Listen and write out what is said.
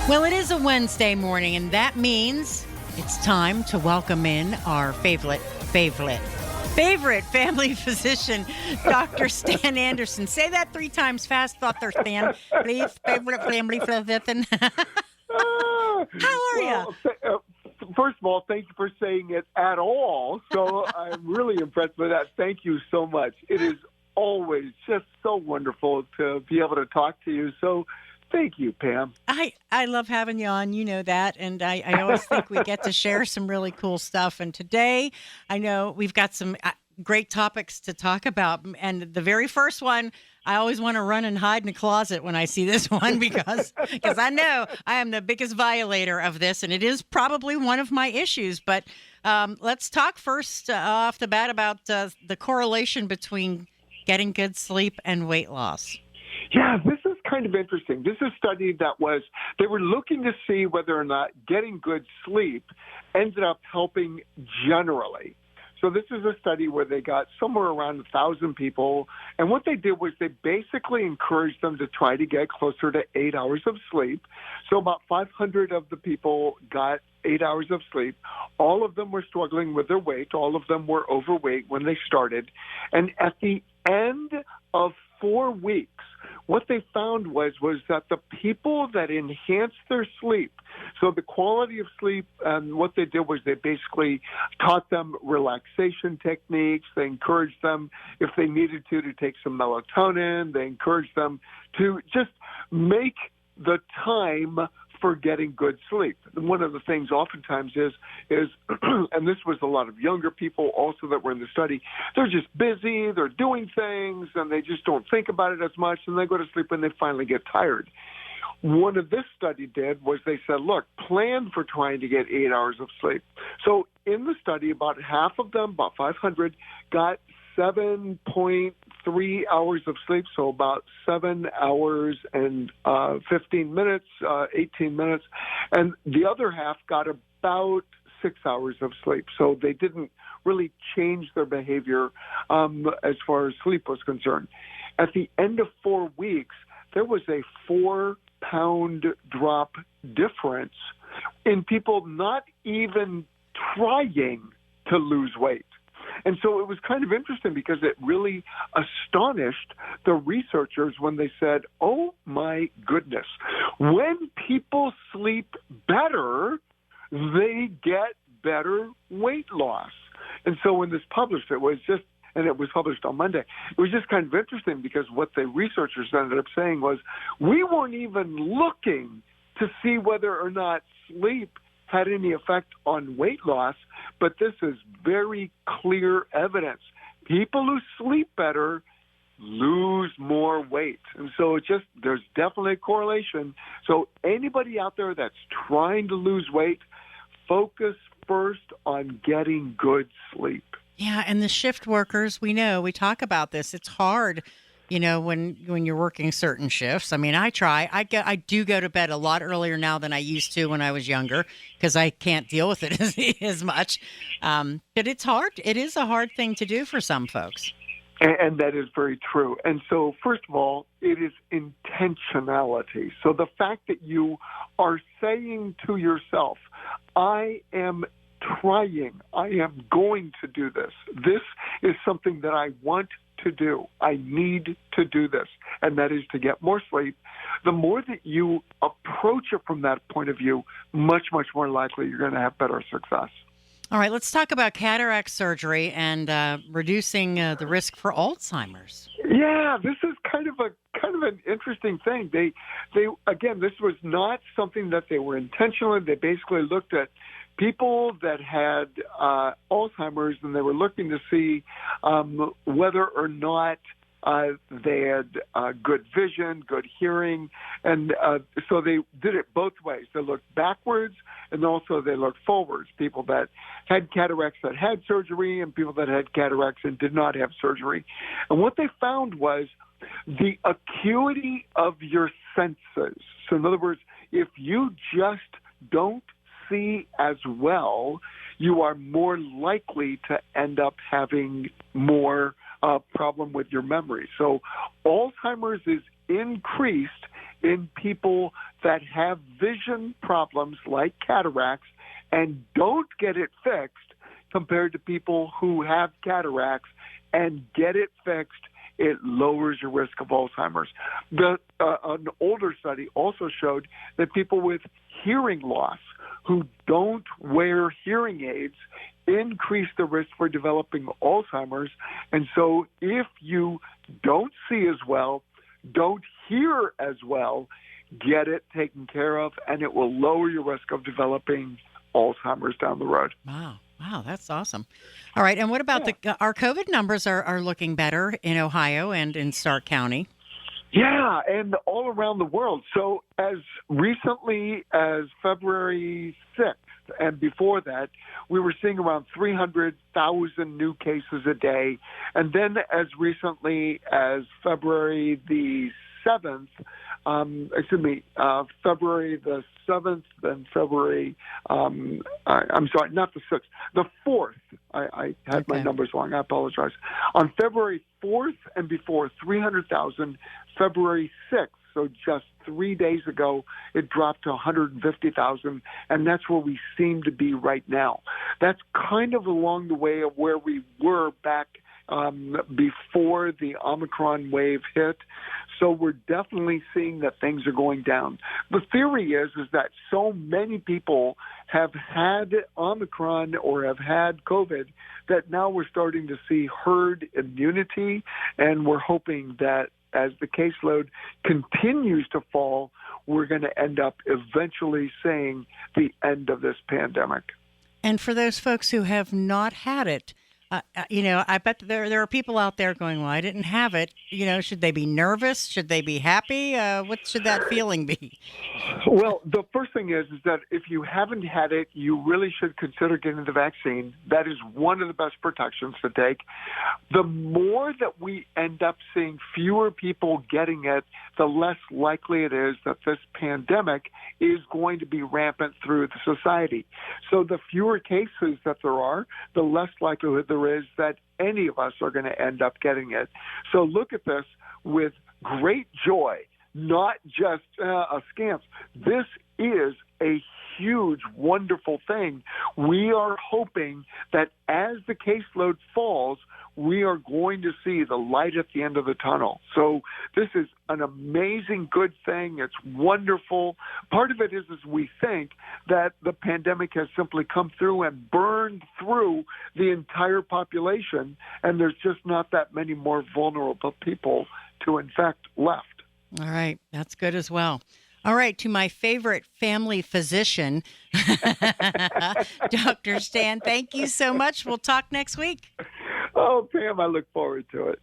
Well, it is a Wednesday morning, and that means it's time to welcome in our favorite family physician, Dr. Stan Anderson. Say that 3 times fast, Dr. Stan. Please, favorite family physician. How are you? First of all, thank you for saying it at all. So I'm really impressed with that. Thank you so much. It is always just so wonderful to be able to talk to you. So thank you, Pam. I love having you on. You know that. And I always think we get to share some really cool stuff. And today, I know we've got some great topics to talk about. And the very first one, I always want to run and hide in a closet when I see this one because I know I am the biggest violator of this. And it is probably one of my issues. But let's talk first off the bat about the correlation between getting good sleep and weight loss. Yeah, this is kind of interesting. This is a study that they were looking to see whether or not getting good sleep ended up helping generally. So this is a study where they got somewhere around 1,000 people, and what they did was they basically encouraged them to try to get closer to 8 hours of sleep. So about 500 of the people got 8 hours of sleep. All of them were struggling with their weight. All of them were overweight when they started. And at the end of 4 weeks, what they found was that the people that enhanced their sleep, so the quality of sleep, what they did was they basically taught them relaxation techniques. They encouraged them, if they needed to take some melatonin. They encouraged them to just make the time for getting good sleep. And one of the things oftentimes is, and this was a lot of younger people also that were in the study, they're just busy, they're doing things, and they just don't think about it as much, and they go to sleep when they finally get tired. One of this study did was they said, look, plan for trying to get 8 hours of sleep. So in the study, about half of them, about 500, got 7.3 hours of sleep, so about 7 hours and 15 minutes, 18 minutes. And the other half got about 6 hours of sleep. So they didn't really change their behavior as far as sleep was concerned. At the end of 4 weeks, there was a 4-pound drop difference in people not even trying to lose weight. And so it was kind of interesting because it really astonished the researchers when they said, oh, my goodness, when people sleep better, they get better weight loss. And so when this published, it was published on Monday, it was just kind of interesting because what the researchers ended up saying was, we weren't even looking to see whether or not sleep had any effect on weight loss, but this is very clear evidence. People who sleep better lose more weight. And so there's definitely a correlation. So anybody out there that's trying to lose weight, focus first on getting good sleep. Yeah, and the shift workers, we talk about this. It's hard, when you're working certain shifts. I mean, I do go to bed a lot earlier now than I used to when I was younger because I can't deal with it as much. But it's hard. It is a hard thing to do for some folks. And that is very true. And so, first of all, it is intentionality. So the fact that you are saying to yourself, I am trying, I am going to do this. This is something that I want to do. I need to do this, and that is to get more sleep. The more that you approach it from that point of view, much, much more likely you're going to have better success. All right, let's talk about cataract surgery and reducing the risk for Alzheimer's. Yeah, this is kind of an interesting thing. They again, this was not something that they were intentionally. They basically looked at people that had Alzheimer's, and they were looking to see whether or not they had good vision, good hearing, and so they did it both ways. They looked backwards, and also they looked forwards. People that had cataracts that had surgery, and people that had cataracts and did not have surgery. And what they found was the acuity of your senses. So in other words, if you just don't see as well, you are more likely to end up having more problem with your memory. So Alzheimer's is increased in people that have vision problems like cataracts and don't get it fixed compared to people who have cataracts and get it fixed. It lowers your risk of Alzheimer's. An older study also showed that people with hearing loss who don't wear hearing aids increase the risk for developing Alzheimer's. And so if you don't see as well, don't hear as well, get it taken care of, and it will lower your risk of developing Alzheimer's down the road. Wow, that's awesome. All right, and what about our COVID numbers are looking better in Ohio and in Stark County? Yeah, and all around the world. So as recently as February 6th, and before that, we were seeing around 300,000 new cases a day. And then as recently as February the 7th, February the 7th and February, I'm sorry, not the 6th, the 4th. I had my numbers wrong. I apologize. On February 4th and before, 300,000. February 6th, so just 3 days ago, it dropped to 150,000, and that's where we seem to be right now. That's kind of along the way of where we were back before the Omicron wave hit. So we're definitely seeing that things are going down. The theory is that so many people have had Omicron or have had COVID that now we're starting to see herd immunity, and we're hoping that as the caseload continues to fall, we're going to end up eventually seeing the end of this pandemic. And for those folks who have not had it, I bet there are people out there going, well, I didn't have it. Should they be nervous? Should they be happy? What should that feeling be? Well, the first thing is that if you haven't had it, you really should consider getting the vaccine. That is one of the best protections to take. The more that we end up seeing fewer people getting it, the less likely it is that this pandemic is going to be rampant through the society. So the fewer cases that there are, the less likelihood there is that any of us are going to end up getting it. So look at this with great joy, not just askance. This is a huge, wonderful thing. We are hoping that as the caseload falls, we are going to see the light at the end of the tunnel. So this is an amazing good thing. It's wonderful. Part of it is we think that the pandemic has simply come through and burned through the entire population, and there's just not that many more vulnerable people to infect left. All right. That's good as well. All right. To my favorite family physician, Dr. Stan, thank you so much. We'll talk next week. Oh, Pam, I look forward to it.